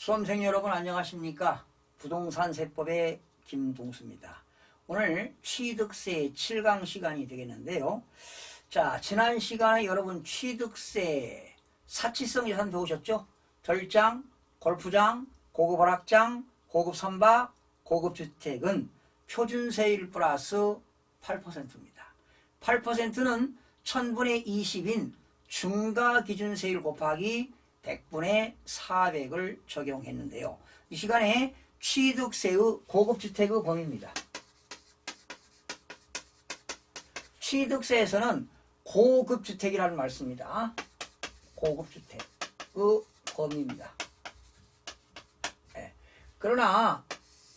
수험생 여러분 안녕하십니까? 부동산 세법의 김동수입니다. 오늘 취득세 7강 시간이 되겠는데요. 자, 지난 시간에 여러분 취득세 사치성 자산 배우셨죠? 별장, 골프장, 고급 오락장, 고급 선박, 고급 주택은 표준세율 플러스 8%입니다. 8%는 1000분의 20인 중과기준세율 곱하기 100분의 400을 적용했는데요. 이 시간에 취득세의 고급주택의 범위입니다. 취득세에서는 고급주택이라는 말씀입니다. 고급주택의 범위입니다. 네. 그러나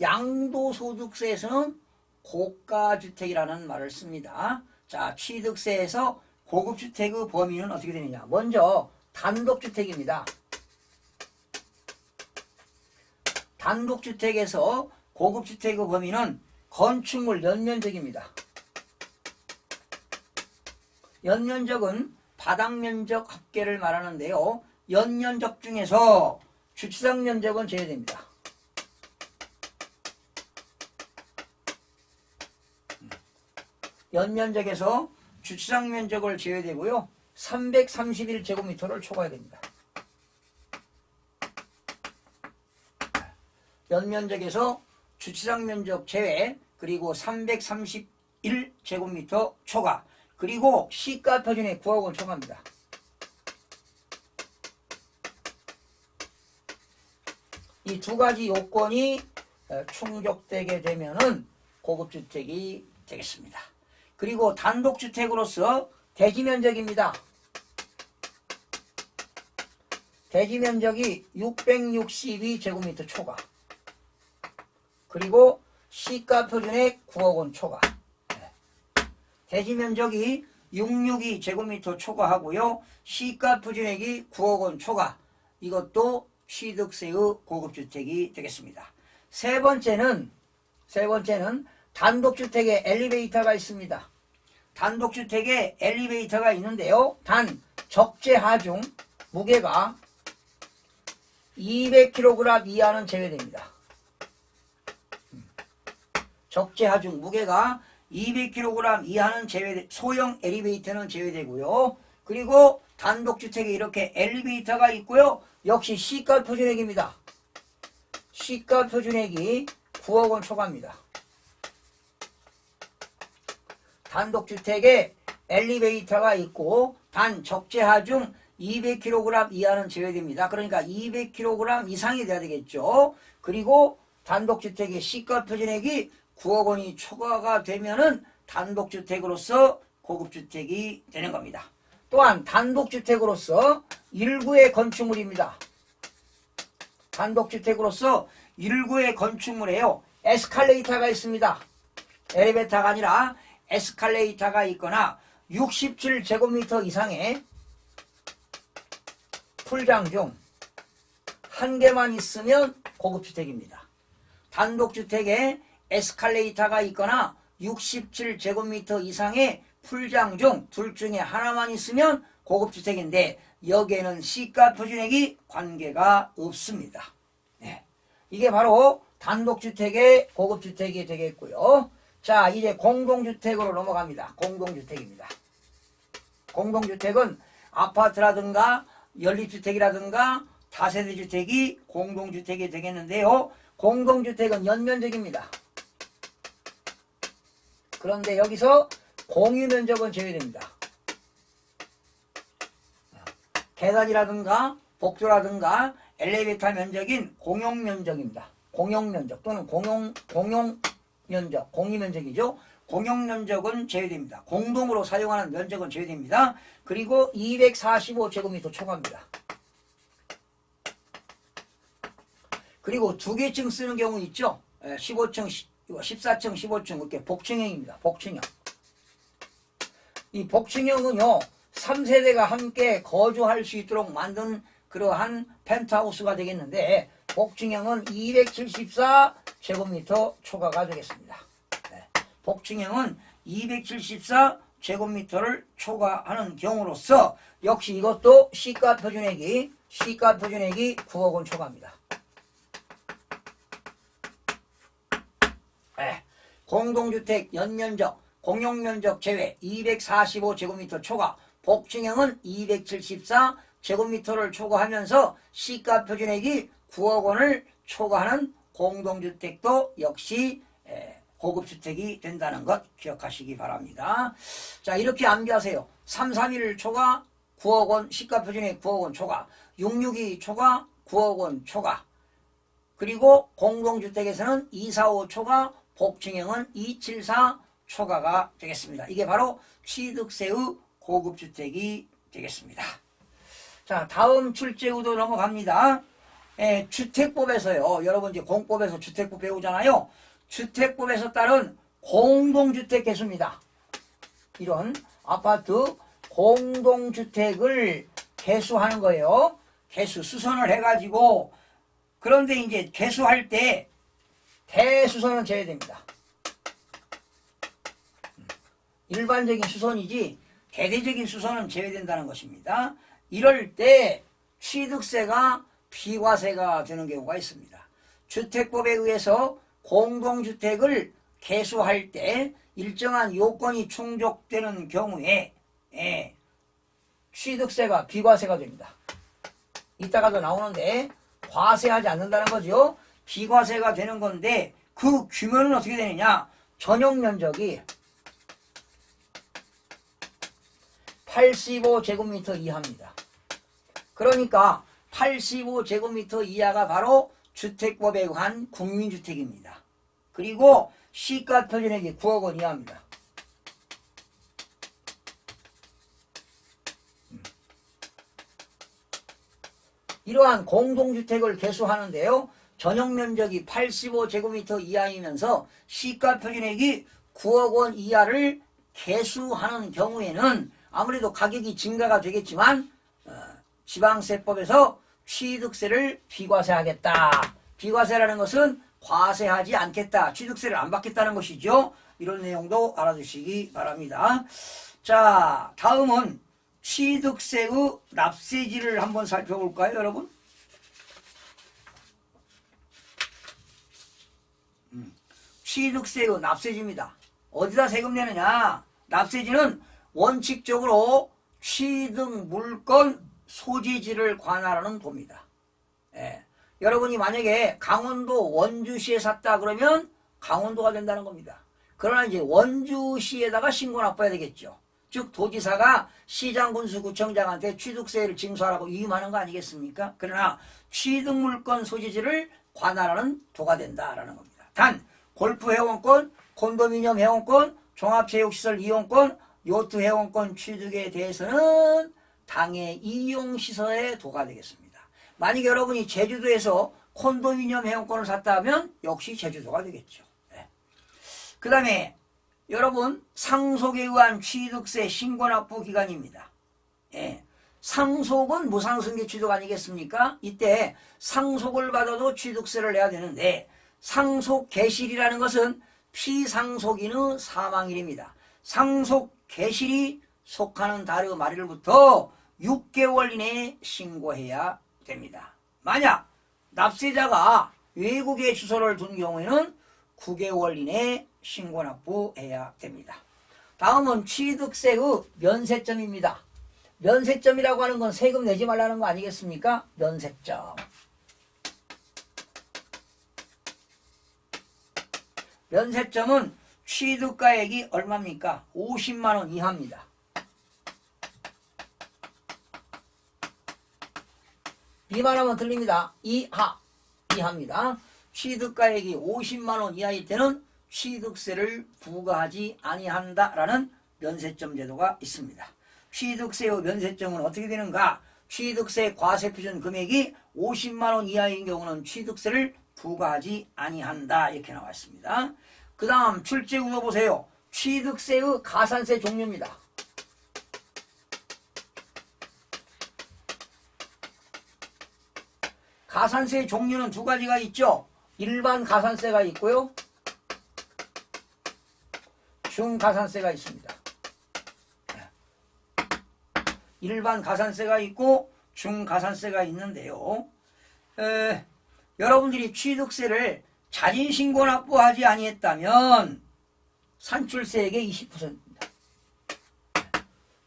양도소득세에서는 고가주택이라는 말을 씁니다. 자, 취득세에서 고급주택의 범위는 어떻게 되느냐. 먼저 단독주택입니다. 단독주택에서 고급주택의 범위는 건축물 연면적입니다. 연면적은 바닥면적 합계를 말하는데요. 연면적 중에서 주차장 면적은 제외됩니다. 연면적에서 주차장 면적을 제외되고요. 331제곱미터를 초과해야 됩니다. 연면적에서 주차장 면적 제외, 그리고 331제곱미터 초과, 그리고 시가 표준액 9억 원 초과합니다. 이 두 가지 요건이 충족되게 되면은 고급주택이 되겠습니다. 그리고 단독주택으로서 대지면적입니다. 대지면적이 662제곱미터 초과, 그리고 시가표준액 9억 원 초과. 대지면적이 662제곱미터 초과하고요. 시가표준액이 9억 원 초과. 이것도 취득세의 고급주택이 되겠습니다. 세 번째는 단독주택에 엘리베이터가 있습니다. 단독주택에 엘리베이터가 있는데요. 단 적재하중 무게가 200kg 이하는 제외됩니다. 적재하중 무게가 200kg 이하는 소형 엘리베이터는 제외되고요. 그리고 단독주택에 이렇게 엘리베이터가 있고요. 역시 시가표준액입니다. 시가표준액이 9억 원 초과입니다. 단독주택에 엘리베이터가 있고 단 적재하중 200kg 이하는 제외됩니다. 그러니까 200kg 이상이 돼야 되겠죠. 그리고 단독주택의 시가표준액이 9억 원이 초과가 되면은 단독주택으로서 고급주택이 되는 겁니다. 또한 단독주택으로서 일구의 건축물입니다. 단독주택으로서 일구의 건축물에요. 에스컬레이터가 있습니다. 엘리베이터가 아니라 에스컬레이터가 있거나 67제곱미터 이상의 풀장 중 한 개만 있으면 고급주택입니다. 단독주택에 에스컬레이터가 있거나 67제곱미터 이상의 풀장 중 둘 중에 하나만 있으면 고급주택인데 여기에는 시가표준액이 관계가 없습니다. 네. 이게 바로 단독주택의 고급주택이 되겠고요. 자, 이제 공동주택으로 넘어갑니다. 공동주택입니다. 공동주택은 아파트라든가 연립주택이라든가 다세대주택이 공동주택이 되겠는데요. 공동주택은 연면적입니다. 그런데 여기서 공유면적은 제외됩니다. 계단이라든가 복도라든가 엘리베이터 면적인 공용면적입니다. 공용면적 또는 공용면적, 공유면적이죠. 공용면적은 제외됩니다. 공동으로 사용하는 면적은 제외됩니다. 그리고 245제곱미터 초과합니다. 그리고 두 개 층 쓰는 경우 있죠. 15층, 14층, 15층 이렇게 복층형입니다. 복층형. 이 복층형은요 3세대가 함께 거주할 수 있도록 만든 그러한 펜트하우스가 되겠는데 복층형은 274제곱미터 초과가 되겠습니다. 네. 복층형은 274제곱미터를 초과하는 경우로서 역시 이것도 시가표준액이 9억 원 초과합니다. 공동주택 연면적, 공용면적 제외 245제곱미터 초과, 복층형은 274제곱미터를 초과하면서 시가 표준액이 9억 원을 초과하는 공동주택도 역시 고급주택이 된다는 것 기억하시기 바랍니다. 자, 이렇게 암기하세요. 331 초과 9억 원, 시가 표준액 9억 원 초과, 662 초과 9억 원 초과, 그리고 공동주택에서는 245 초과, 복층형은 274 초과가 되겠습니다. 이게 바로 취득세의 고급주택이 되겠습니다. 자, 다음 출제구도 넘어갑니다. 주택법에서요. 여러분 이제 공법에서 주택법 배우잖아요. 주택법에서 따른 공동주택 개수입니다. 이런 아파트 공동주택을 개수하는 거예요. 개수 수선을 해가지고, 그런데 이제 개수할 때 대수선은 제외됩니다. 일반적인 수선이지 대대적인 수선은 제외된다는 것입니다. 이럴 때 취득세가 비과세가 되는 경우가 있습니다. 주택법에 의해서 공동주택을 개수할 때 일정한 요건이 충족되는 경우에 취득세가 비과세가 됩니다. 이따가도 나오는데 과세하지 않는다는 거죠. 비과세가 되는 건데 그 규모는 어떻게 되느냐. 전용 면적이 85제곱미터 이하입니다. 그러니까 85제곱미터 이하가 바로 주택법에 의한 국민주택입니다. 그리고 시가 표준액이 9억 원 이하입니다. 이러한 공동주택을 개수하는데요. 전용 면적이 85제곱미터 이하이면서 시가 표준액이 9억 원 이하를 개수하는 경우에는 아무래도 가격이 증가가 되겠지만 지방세법에서 취득세를 비과세하겠다. 비과세라는 것은 과세하지 않겠다. 취득세를 안 받겠다는 것이죠. 이런 내용도 알아두시기 바랍니다. 자, 다음은 취득세의 납세지를 한번 살펴볼까요, 여러분? 취득세의 납세지입니다. 어디다 세금 내느냐? 납세지는 원칙적으로 취득 물건 소지지를 관할하는 도입니다. 여러분이 만약에 강원도 원주시에 샀다 그러면 강원도가 된다는 겁니다. 그러나 이제 원주시에다가 신고 납부해야 되겠죠. 즉 도지사가 시장군수구청장한테 취득세를 징수하라고 위임하는 거 아니겠습니까? 그러나 취득물건 소지지를 관할하는 도가 된다라는 겁니다. 단 골프회원권, 콘도미니엄 회원권, 종합체육시설 이용권, 요트 회원권 취득에 대해서는 당해 이용시설의 도가 되겠습니다. 만약 여러분이 제주도에서 콘도미니엄 회원권을 샀다 하면 역시 제주도가 되겠죠. 그 다음에 여러분 상속에 의한 취득세 신고납부 기간입니다. 상속은 무상승계 취득 아니겠습니까? 이때 상속을 받아도 취득세를 내야 되는데 상속 개실이라는 것은 피상속인의 사망일입니다. 상속 개실이 속하는 달의 말일부터 6개월 이내에 신고해야 됩니다. 만약 납세자가 외국에 주소를 둔 경우에는 9개월 이내에 신고납부해야 됩니다. 다음은 취득세의 면세점입니다. 면세점이라고 하는 건 세금 내지 말라는 거 아니겠습니까? 면세점. 면세점은 취득가액이 얼마입니까? 50만 원 이하입니다. 이만하면 틀립니다. 이하입니다. 취득가액이 50만 원 이하일 때는 취득세를 부과하지 아니한다라는 면세점 제도가 있습니다. 취득세의 면세점은 어떻게 되는가? 취득세 과세표준 금액이 50만 원 이하인 경우는 취득세를 부과하지 아니한다. 이렇게 나와 있습니다. 그 다음 출제구도 보세요. 취득세의 가산세 종류입니다. 가산세 종류는 두 가지가 있죠. 일반 가산세가 있고요. 중가산세가 있습니다. 일반 가산세가 있고 중가산세가 있는데요. 여러분들이 취득세를 자진신고 납부하지 아니했다면 산출세액의 20%입니다.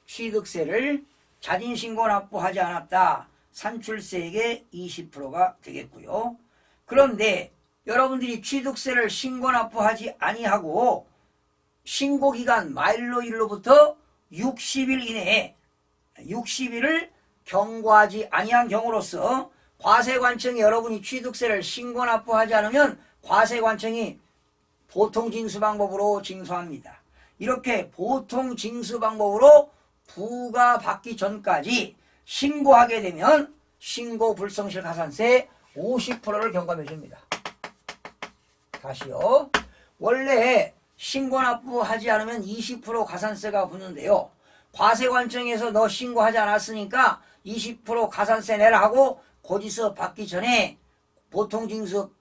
취득세를 자진신고 납부하지 않았다. 산출세액의 20%가 되겠고요. 그런데 여러분들이 취득세를 신고 납부하지 아니하고 신고기간 만료일로부터 60일 이내에 60일을 경과하지 아니한 경우로서 과세관청에 여러분이 취득세를 신고 납부하지 않으면 과세관청이 보통징수방법으로 징수합니다. 이렇게 보통징수방법으로 부과받기 전까지 신고하게 되면 신고 불성실 가산세 50%를 경감해 줍니다. 다시요. 원래 신고 납부하지 않으면 20% 가산세가 붙는데요. 과세관청에서 너 신고하지 않았으니까 20% 가산세 내라 하고 고지서 받기 전에 보통징수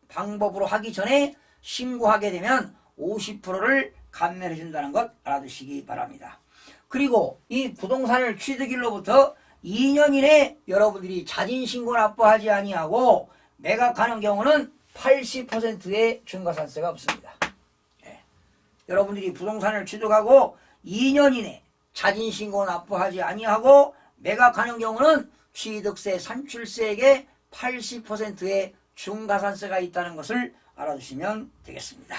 방법으로 하기 전에 신고하게 되면 50%를 감면해 준다는 것 알아두시기 바랍니다. 그리고 이 부동산을 취득일로부터 2년 이내 여러분들이 자진신고 납부하지 아니하고 매각하는 경우는 80%의 중과산세가 없습니다. 여러분들이 부동산을 취득하고 2년 이내 자진신고 납부하지 아니하고 매각하는 경우는 취득세 산출세액의 80%의 중과산세가 있다는 것을 알아두시면 되겠습니다.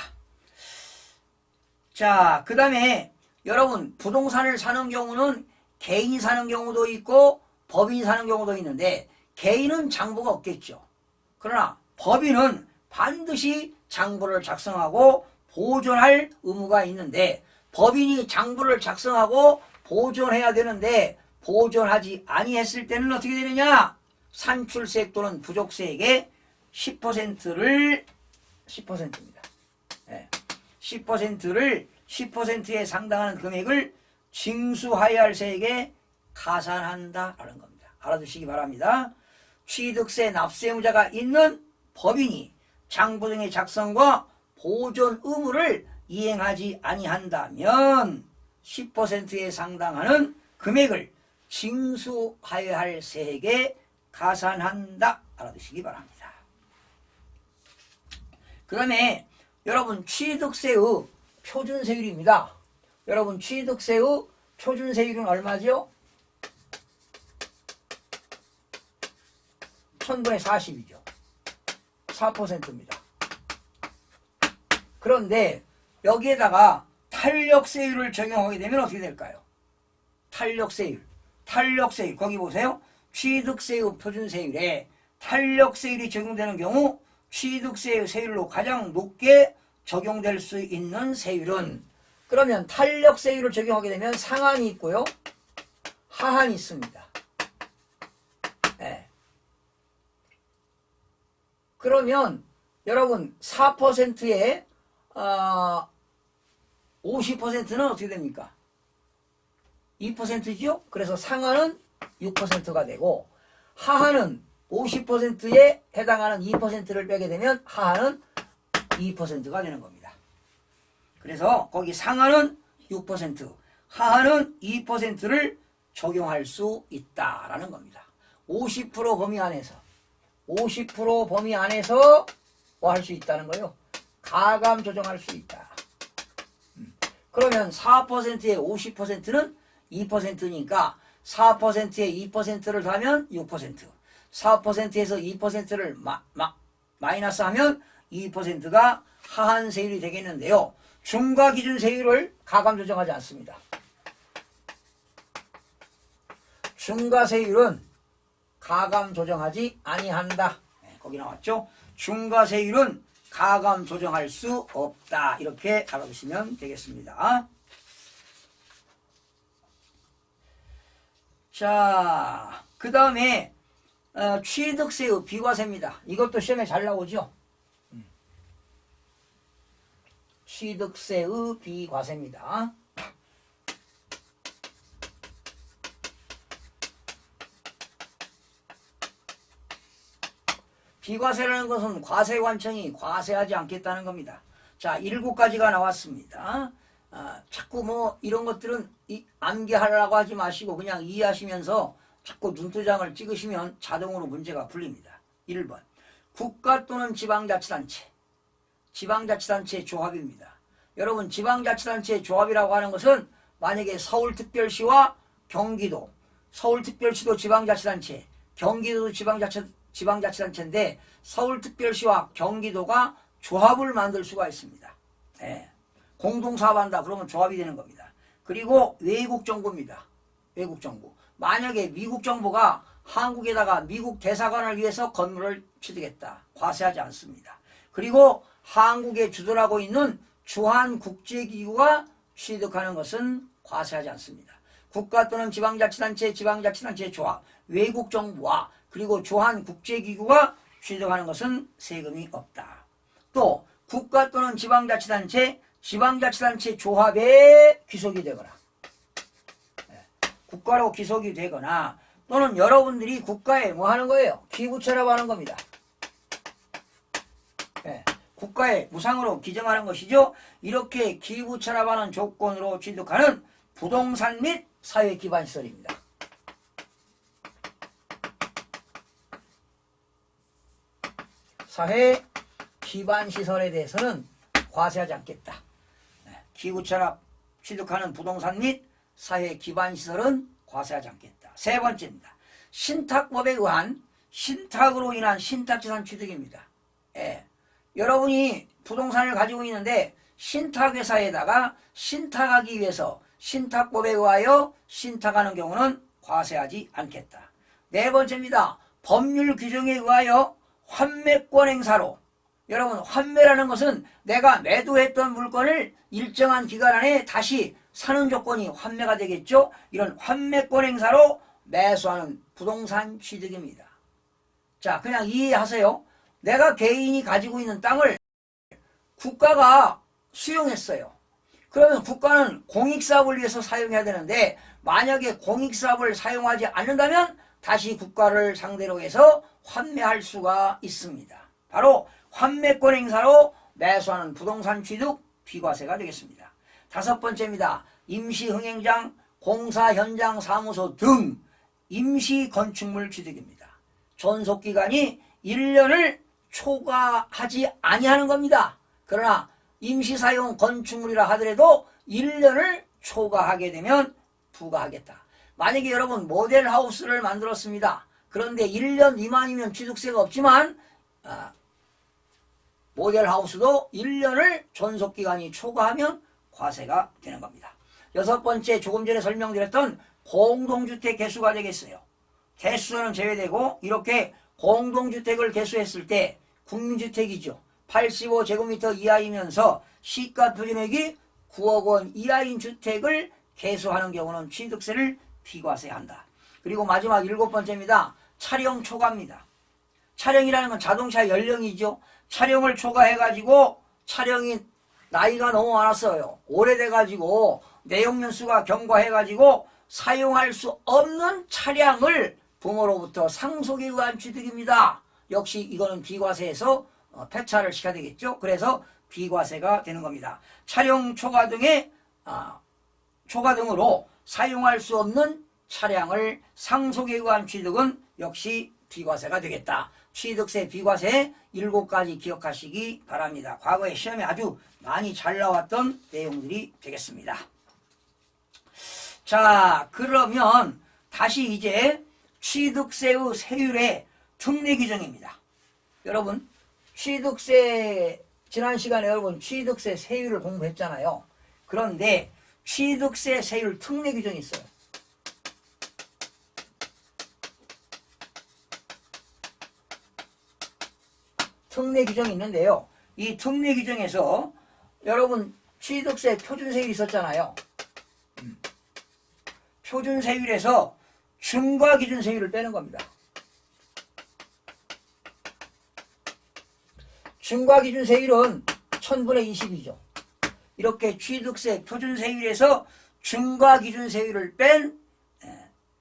자, 그 다음에 여러분 부동산을 사는 경우는 개인이 사는 경우도 있고 법인이 사는 경우도 있는데 개인은 장부가 없겠죠. 그러나 법인은 반드시 장부를 작성하고 보존할 의무가 있는데 법인이 장부를 작성하고 보존해야 되는데 보존하지 아니했을 때는 어떻게 되느냐? 산출세액 또는 부족세액의 10%를 10%입니다. 10%에 상당하는 금액을 징수하여야 할 세액에 가산한다라는 겁니다. 알아두시기 바랍니다. 취득세 납세 의무자가 있는 법인이 장부 등의 작성과 보존 의무를 이행하지 아니한다면 10%에 상당하는 금액을 징수하여야 할 세액에 가산한다. 알아두시기 바랍니다. 그 다음에 여러분 취득세의 표준세율입니다. 여러분 취득세의 표준세율은 얼마죠? 1000분의 40이죠. 4%입니다. 그런데 여기에다가 탄력세율을 적용하게 되면 어떻게 될까요? 탄력세율 거기 보세요. 취득세의 표준세율에 탄력세율이 적용되는 경우 취득세의 세율로 가장 높게 적용될 수 있는 세율은 그러면 탄력세율을 적용하게 되면 상한이 있고요. 하한이 있습니다. 그러면 여러분 4%에 50%는 어떻게 됩니까? 2%죠? 그래서 상한은 6%가 되고 하한은 50%에 해당하는 2%를 빼게 되면 하한은 2%가 되는 겁니다. 그래서 거기 상한은 6%, 하한은 2%를 적용할 수 있다라는 겁니다. 50% 범위 안에서 50% 범위 안에서 뭐 할 수 있다는 거예요? 가감 조정할 수 있다. 그러면 4%에 50%는 2%니까 4%에 2%를 더하면 6%, 4%에서 2%를 마이너스하면 2%가 하한 세율이 되겠는데요. 중과 기준 세율을 가감 조정하지 않습니다. 중과 세율은 가감 조정하지 아니한다. 거기 나왔죠? 중과 세율은 가감 조정할 수 없다. 이렇게 알아두시면 되겠습니다. 자, 그 다음에 취득세의 비과세입니다. 이것도 시험에 잘 나오죠? 취득세의 비과세입니다. 비과세라는 것은 과세관청이 과세하지 않겠다는 겁니다. 자, 7가지가 나왔습니다. 자꾸 뭐 이런 것들은 암기하려고 하지 마시고 그냥 이해하시면서 자꾸 눈도장을 찍으시면 자동으로 문제가 풀립니다. 1번 국가 또는 지방자치단체, 지방자치단체 조합입니다. 여러분 지방자치단체 조합이라고 하는 것은 만약에 서울특별시와 경기도, 서울특별시도 지방자치단체, 경기도도 지방자치단체인데 서울특별시와 경기도가 조합을 만들 수가 있습니다. 예. 공동사업한다 그러면 조합이 되는 겁니다. 그리고 외국정부입니다. 외국정부. 만약에 미국정부가 한국에다가 미국 대사관을 위해서 건물을 취득했다. 과세하지 않습니다. 그리고 한국에 주둔하고 있는 주한국제기구가 취득하는 것은 과세하지 않습니다. 국가 또는 지방자치단체, 지방자치단체 조합, 외국정부와 그리고 주한국제기구가 취득하는 것은 세금이 없다. 또 국가 또는 지방자치단체, 지방자치단체 조합에 귀속이 되거나 국가로 귀속이 되거나 또는 여러분들이 국가에 뭐 하는 거예요? 기부처라고 하는 겁니다. 국가에 무상으로 기증하는 것이죠. 이렇게 기부처라고 하는 조건으로 취득하는 부동산 및 사회기반시설입니다. 사회기반시설에 대해서는 과세하지 않겠다. 기부처라 취득하는 부동산 및 사회기반시설은 과세하지 않겠다. 세 번째입니다. 신탁법에 의한 신탁으로 인한 신탁재산 취득입니다. 여러분이 부동산을 가지고 있는데 신탁회사에다가 신탁하기 위해서 신탁법에 의하여 신탁하는 경우는 과세하지 않겠다. 네 번째입니다. 법률 규정에 의하여 환매권 행사로, 여러분 환매라는 것은 내가 매도했던 물건을 일정한 기간 안에 다시 사는 조건이 환매가 되겠죠. 이런 환매권 행사로 매수하는 부동산 취득입니다. 자, 그냥 이해하세요. 내가 개인이 가지고 있는 땅을 국가가 수용했어요. 그러면 국가는 공익사업을 위해서 사용해야 되는데 만약에 공익사업을 사용하지 않는다면 다시 국가를 상대로 해서 환매할 수가 있습니다. 바로 환매권 행사로 매수하는 부동산 취득 비과세가 되겠습니다. 다섯 번째입니다. 임시흥행장, 공사현장 사무소 등 임시건축물 취득입니다. 존속기간이 1년을 초과하지 아니하는 겁니다. 그러나 임시사용 건축물이라 하더라도 1년을 초과하게 되면 부과하겠다. 만약에 여러분 모델하우스를 만들었습니다. 그런데 1년 미만이면 취득세가 없지만 모델하우스도 1년을 존속기간이 초과하면 과세가 되는 겁니다. 여섯 번째, 조금 전에 설명드렸던 공동주택 개수가 되겠어요. 개수는 제외되고 이렇게 공동주택을 개수했을 때 국민주택이죠. 85제곱미터 이하이면서 시가 표준액이 9억 원 이하인 주택을 개수하는 경우는 취득세를 비과세한다. 그리고 마지막 일곱 번째입니다. 차량 초과입니다. 차량이라는 건 자동차 연령이죠. 차량을 초과해가지고 차량이 나이가 너무 많았어요. 오래돼가지고 내용연수가 경과해가지고 사용할 수 없는 차량을 부모로부터 상속에 의한 취득입니다. 역시 이거는 비과세에서 폐차를 시켜야 되겠죠. 그래서 비과세가 되는 겁니다. 차량 초과 등으로 사용할 수 없는 차량을 상속에 의한 취득은 역시 비과세가 되겠다. 취득세, 비과세 7가지 기억하시기 바랍니다. 과거에 시험에 아주 많이 잘 나왔던 내용들이 되겠습니다. 자, 그러면 다시 이제 취득세의 세율의 특례 규정입니다. 여러분, 취득세, 지난 시간에 여러분 취득세 세율을 공부했잖아요. 그런데 취득세 세율 특례 규정이 있어요. 특례 규정이 있는데요. 이 특례 규정에서 여러분 취득세 표준세율이 있었잖아요. 표준세율에서 중과기준세율을 빼는 겁니다. 중과기준세율은 1000분의 20이죠. 이렇게 취득세 표준세율에서 중과기준세율을 뺀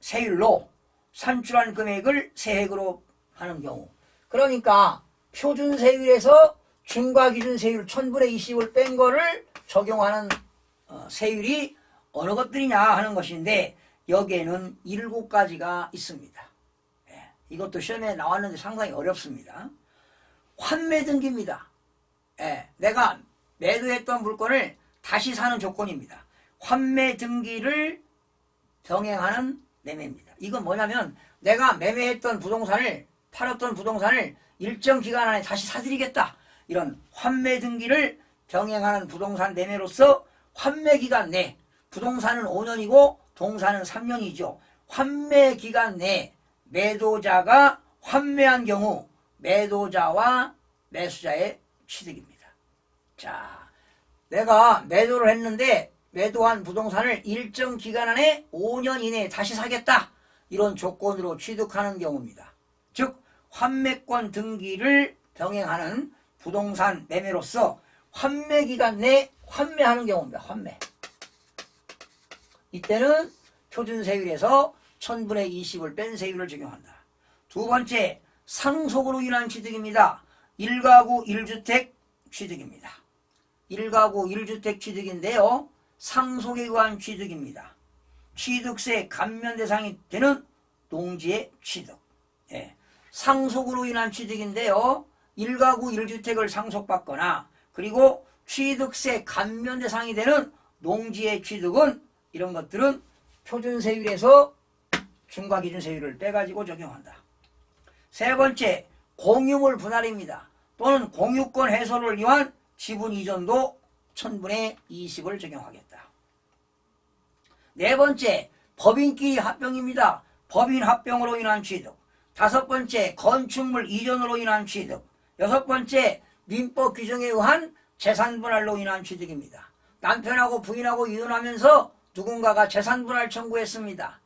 세율로 산출한 금액을 세액으로 하는 경우, 그러니까 표준세율에서 중과기준세율 1000분의 20을 뺀 거를 적용하는 세율이 어느 것들이냐 하는 것인데 여기에는 7가지가 있습니다. 이것도 시험에 나왔는데 상당히 어렵습니다. 환매등기입니다. 내가 매도했던 물건을 다시 사는 조건입니다. 환매 등기를 병행하는 매매입니다. 이건 뭐냐면 내가 매매했던 부동산을 팔았던 부동산을 일정 기간 안에 다시 사드리겠다. 이런 환매 등기를 병행하는 부동산 매매로서 환매 기간 내 부동산은 5년이고 동산은 3년이죠. 환매 기간 내 매도자가 환매한 경우 매도자와 매수자의 취득입니다. 자, 내가 매도를 했는데 매도한 부동산을 일정 기간 안에 5년 이내에 다시 사겠다. 이런 조건으로 취득하는 경우입니다. 즉 환매권 등기를 병행하는 부동산 매매로서 환매 기간 내 환매하는 경우입니다. 환매. 이때는 표준세율에서 1000분의 20을 뺀 세율을 적용한다. 두 번째, 상속으로 인한 취득입니다. 1가구 1주택 취득입니다. 1가구 1주택 취득인데요. 상속에 의한 취득입니다. 취득세 감면 대상이 되는 농지의 취득. 예. 상속으로 인한 취득인데요. 1가구 1주택을 상속받거나 그리고 취득세 감면 대상이 되는 농지의 취득은 이런 것들은 표준세율에서 중과기준세율을 빼가지고 적용한다. 세 번째, 공유물 분할입니다. 또는 공유권 해소를 위한 지분 이전도 1000분의 20을 적용하겠다. 네 번째, 법인끼리 합병입니다. 법인 합병으로 인한 취득. 다섯 번째, 건축물 이전으로 인한 취득. 여섯 번째, 민법 규정에 의한 재산분할로 인한 취득입니다. 남편하고 부인하고 이혼하면서 누군가가 재산분할 청구했습니다.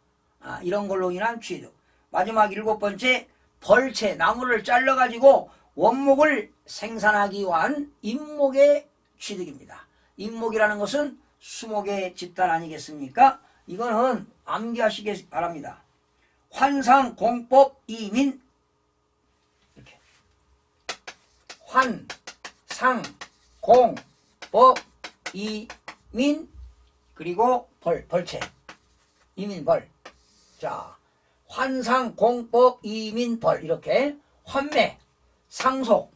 이런 걸로 인한 취득. 마지막 일곱 번째, 벌채, 나무를 잘라가지고 원목을 생산하기 위한 임목의 취득입니다. 임목이라는 것은 수목의 집단 아니겠습니까? 이거는 암기하시기 바랍니다. 환상공법 이민 이렇게 환상공법 이민 그리고 벌채 이민벌. 자, 환상공법 이민벌 이렇게 환매 상속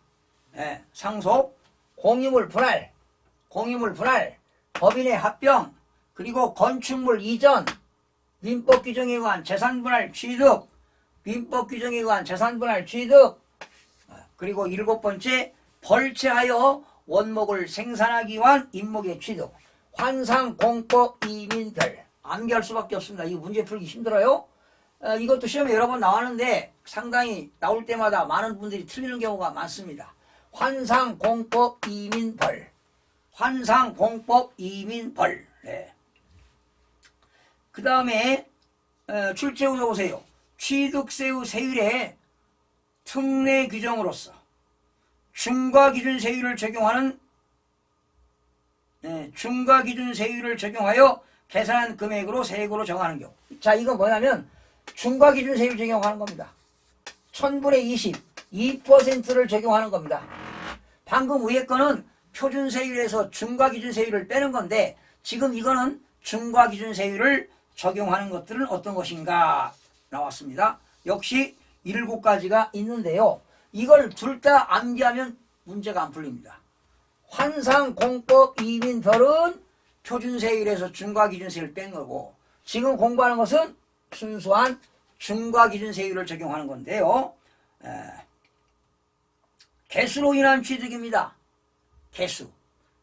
상속 공유물 분할 법인의 합병 그리고 건축물 이전 민법 규정에 의한 재산분할 취득 민법 규정에 의한 재산분할 취득 그리고 일곱 번째 벌채하여 원목을 생산하기 위한 임목의 취득 환상공법 이민별. 암기할 수밖에 없습니다. 이거 문제 풀기 힘들어요. 이것도 시험에 여러 번 나왔는데 상당히 나올 때마다 많은 분들이 틀리는 경우가 많습니다. 환상공법 이민벌 환상공법 이민벌. 네. 그 다음에 출제후에 보세요. 취득세의 세율의 특례 규정으로서 중과기준세율을 적용하는 중과기준세율을 적용하여 계산한 금액으로 세액으로 정하는 경우. 자, 이건 뭐냐면 중과기준세율 적용하는 겁니다. 1000분의 20, 2%를 적용하는 겁니다. 방금 위에 거는 표준세율에서 중과기준세율을 빼는 건데 지금 이거는 중과기준세율을 적용하는 것들은 어떤 것인가 나왔습니다. 역시 7가지가 있는데요. 이걸 둘 다 암기하면 문제가 안 풀립니다. 환상공법 이민별은 표준세율에서 중과기준세율을 뺀 거고 지금 공부하는 것은 순수한 중과기준세율을 적용하는 건데요. 개수로 인한 취득입니다. 개수.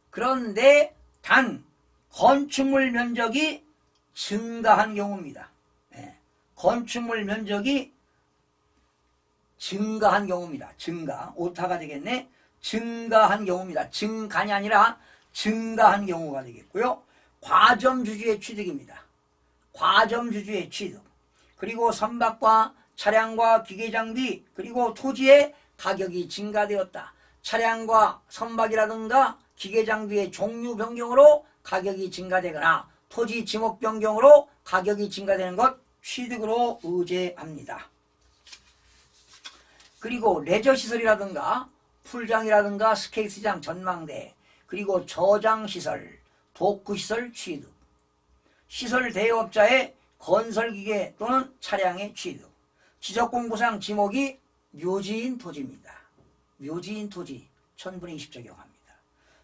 그런데 단 건축물 면적이 증가한 경우입니다. 건축물 면적이 증가한 경우입니다. 증가. 오타가 되겠네. 증가한 경우입니다. 증가이 아니라 증가한 경우가 되겠고요. 과점주주의 취득입니다. 과점주주의 취득. 그리고 선박과 차량과 기계장비 그리고 토지의 가격이 증가되었다. 차량과 선박이라든가 기계장비의 종류 변경으로 가격이 증가되거나 토지 지목 변경으로 가격이 증가되는 것 취득으로 의제합니다. 그리고 레저시설이라든가 풀장이라든가 스케이트장 전망대 그리고 저장시설, 도크시설 취득 시설 대여업자의 건설기계 또는 차량의 취득 지적공부상 지목이 묘지인 토지입니다. 묘지인 토지 1000분의 20 적용합니다.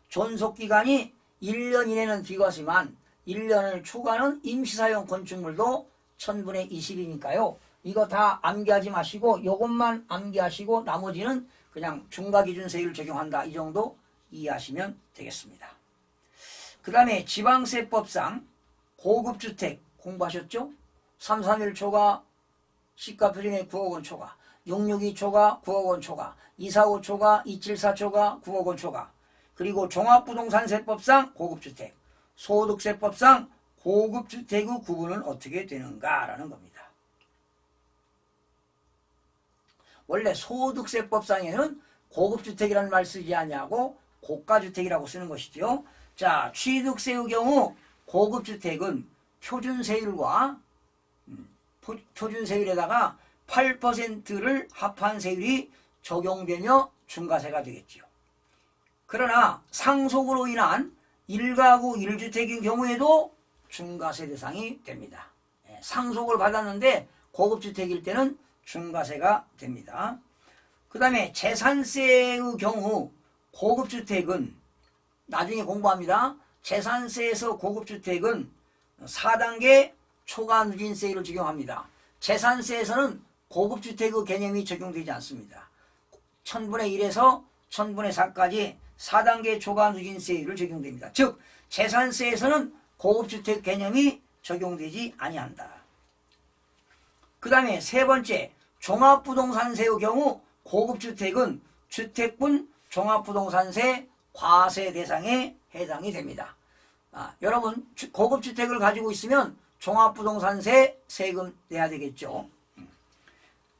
존속기간이 1년 이내는 비과세만 1년을 초과하는 임시사용 건축물도 1000분의 20이니까요. 이거 다 암기하지 마시고 이것만 암기하시고 나머지는 그냥 중과기준세율 적용한다. 이 정도 이해하시면 되겠습니다. 그 다음에 지방세법상 고급주택 공부하셨죠? 331 초과, 시가표준액 9억 원 초과, 662 초과 9억 원 초과, 245 초과, 274 초과 9억 원 초과, 그리고 종합부동산세법상 고급주택, 소득세법상 고급주택의 구분은 어떻게 되는가라는 겁니다. 원래 소득세법상에는 고급주택이라는 말 쓰지 않냐고 고가주택이라고 쓰는 것이죠. 자, 취득세의 경우 고급주택은 표준세율과 표준세율에다가 8%를 합한 세율이 적용되며 중과세가 되겠지요. 그러나 상속으로 인한 1가구 1주택인 경우에도 중과세 대상이 됩니다. 상속을 받았는데 고급주택일 때는 중과세가 됩니다. 그 다음에 재산세의 경우 고급주택은 나중에 공부합니다. 재산세에서 고급주택은 4단계 초과 누진세율을 적용합니다. 재산세에서는 고급주택의 개념이 적용되지 않습니다. 1000분의 1에서 1000분의 4까지 4단계 초과 누진세율을 적용됩니다. 즉 재산세에서는 고급주택 개념이 적용되지 아니한다. 그 다음에 세 번째, 종합부동산세의 경우 고급주택은 주택분 종합부동산세 과세 대상에 해당이 됩니다. 여러분 고급주택을 가지고 있으면 종합부동산세 세금 내야 되겠죠.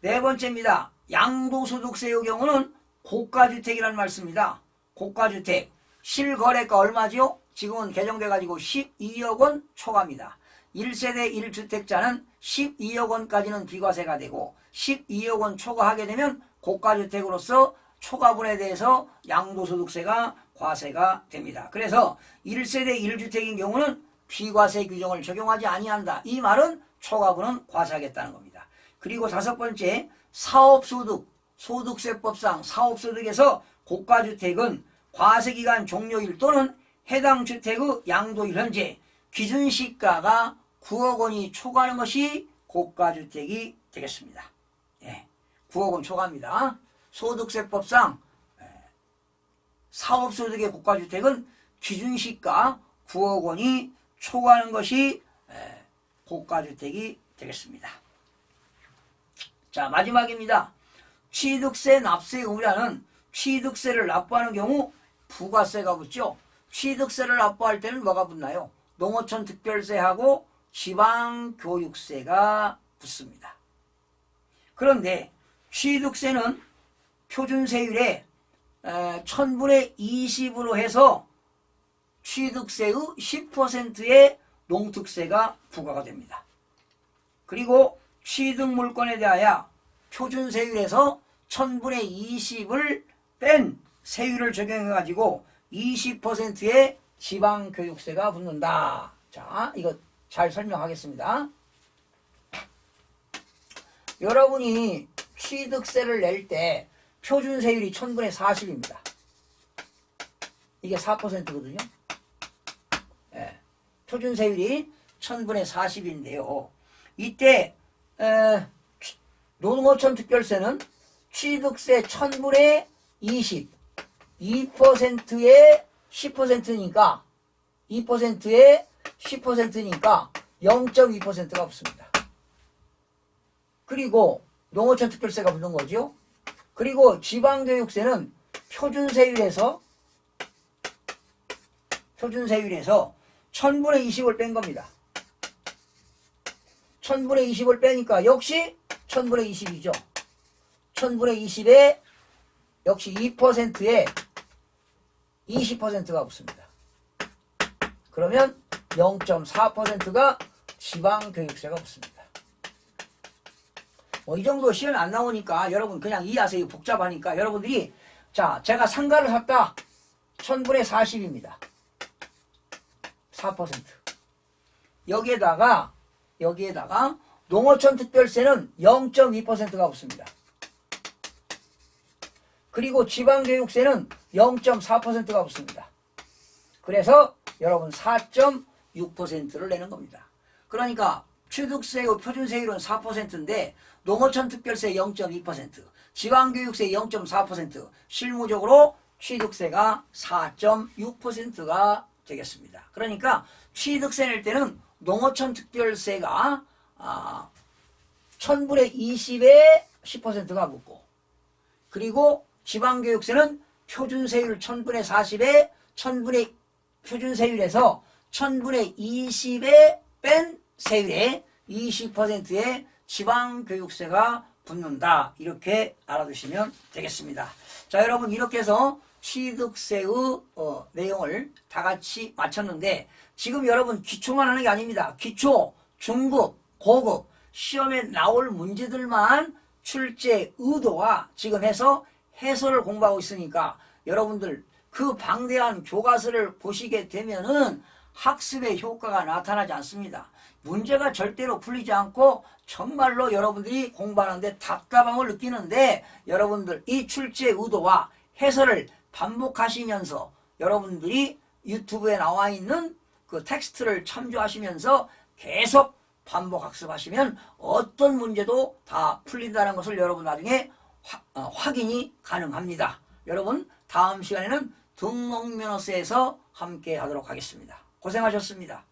네 번째입니다. 양도소득세의 경우는 고가주택이라는 말 씁니다. 고가주택 실거래가 얼마지요? 지금은 개정돼 가지고 12억 원 초과입니다. 1세대 1주택자는 12억 원까지는 비과세가 되고 12억 원 초과하게 되면 고가주택으로서 초과분에 대해서 양도소득세가 과세가 됩니다. 그래서 1세대 1주택인 경우는 비과세 규정을 적용하지 아니한다. 이 말은 초과분은 과세하겠다는 겁니다. 그리고 다섯 번째, 사업소득, 소득세법상 사업소득에서 고가주택은 과세기간 종료일 또는 해당 주택의 양도일 현재 기준시가가 9억 원이 초과하는 것이 고가주택이 되겠습니다. 9억 원 초과입니다. 소득세법상 사업소득의 고가주택은 기준시가 9억 원이 초과하는 것이 고가주택이 되겠습니다. 자, 마지막입니다. 취득세 납세 의무자는 취득세를 납부하는 경우 부가세가 붙죠. 취득세를 납부할 때는 뭐가 붙나요? 농어촌 특별세하고 지방교육세가 붙습니다. 그런데 취득세는 표준세율에 1000분의 20으로 해서 취득세의 10%의 농특세가 부과가 됩니다. 그리고 취득물건에 대하여 표준세율에서 1000분의 20을 뺀 세율을 적용해가지고 20%의 지방교육세가 붙는다. 자, 이거 잘 설명하겠습니다. 여러분이 취득세를 낼 때 표준세율이 1000분의 40입니다. 이게 4%거든요. 표준세율이 1000분의 40인데요. 이때 농어촌 특별세는 취득세 1000분의 20, 2%의 10%니까 2%의 10%니까 0.2%가 붙습니다. 그리고 농어촌 특별세가 붙는 거죠. 그리고 지방교육세는 표준세율에서 1000분의 20을 뺀 겁니다. 1000분의 20을 빼니까 역시 1000분의 20이죠. 1000분의 20에 역시 2%에 20%가 붙습니다. 그러면 0.4%가 지방교육세가 붙습니다. 이 정도 시험 안 나오니까 여러분 그냥 이해하세요. 복잡하니까 여러분들이 자, 제가 상가를 샀다. 1000분의 40입니다. 4%. 여기에다가 농어촌 특별세는 0.2%가 붙습니다. 그리고 지방교육세는 0.4%가 붙습니다. 그래서 여러분 4.6%를 내는 겁니다. 그러니까 취득세의 표준세율은 4%인데 농어촌 특별세 0.2%, 지방교육세 0.4%, 실무적으로 취득세가 4.6%가 되겠습니다. 그러니까 취득세 낼 때는 농어촌 특별세가 1000분의 20에 10%가 붙고, 그리고 지방교육세는 표준세율 1000분의 40에 1000분의 표준세율에서 1000분의 20에 뺀 세율에 20%의 지방교육세가 붙는다. 이렇게 알아두시면 되겠습니다. 자, 여러분 이렇게 해서 취득세의 내용을 다 같이 마쳤는데, 지금 여러분 기초만 하는 게 아닙니다. 기초, 중급, 고급 시험에 나올 문제들만 출제 의도와 지금 해서 해설을 공부하고 있으니까 여러분들 그 방대한 교과서를 보시게 되면은 학습의 효과가 나타나지 않습니다. 문제가 절대로 풀리지 않고 정말로 여러분들이 공부하는데 답답함을 느끼는데, 여러분들 이 출제 의도와 해설을 반복하시면서 여러분들이 유튜브에 나와 있는 그 텍스트를 참조하시면서 계속 반복 학습하시면 어떤 문제도 다 풀린다는 것을 여러분 나중에 확인이 가능합니다. 여러분 다음 시간에는 등록면허세에서 함께 하도록 하겠습니다. 고생하셨습니다.